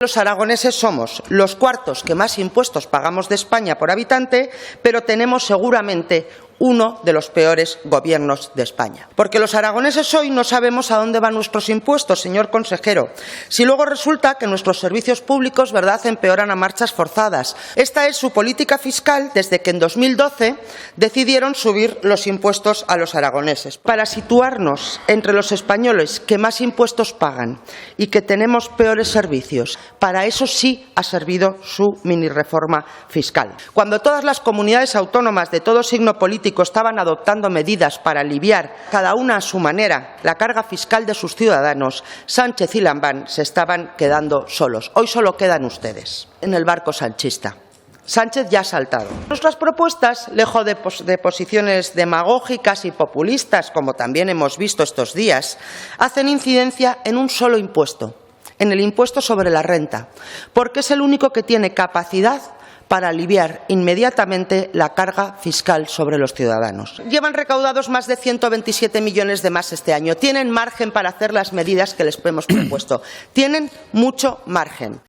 Los aragoneses somos los cuartos que más impuestos pagamos de España por habitante, pero tenemos seguramente uno de los peores gobiernos de España. Porque los aragoneses hoy no sabemos a dónde van nuestros impuestos, señor consejero. Si luego resulta que nuestros servicios públicos, ¿verdad?, empeoran a marchas forzadas. Esta es su política fiscal desde que en 2012 decidieron subir los impuestos a los aragoneses. Para situarnos entre los españoles que más impuestos pagan y que tenemos peores servicios, para eso sí ha servido su mini reforma fiscal. Cuando todas las comunidades autónomas de todo signo político estaban adoptando medidas para aliviar, cada una a su manera, la carga fiscal de sus ciudadanos, Sánchez y Lambán se estaban quedando solos. Hoy solo quedan ustedes en el barco sanchista. Sánchez ya ha saltado. Nuestras propuestas, lejos de posiciones demagógicas y populistas, como también hemos visto estos días, hacen incidencia en un solo impuesto, en el impuesto sobre la renta, porque es el único que tiene capacidad para aliviar inmediatamente la carga fiscal sobre los ciudadanos. Llevan recaudados más de 127 millones de más este año. Tienen margen para hacer las medidas que les hemos propuesto. Tienen mucho margen.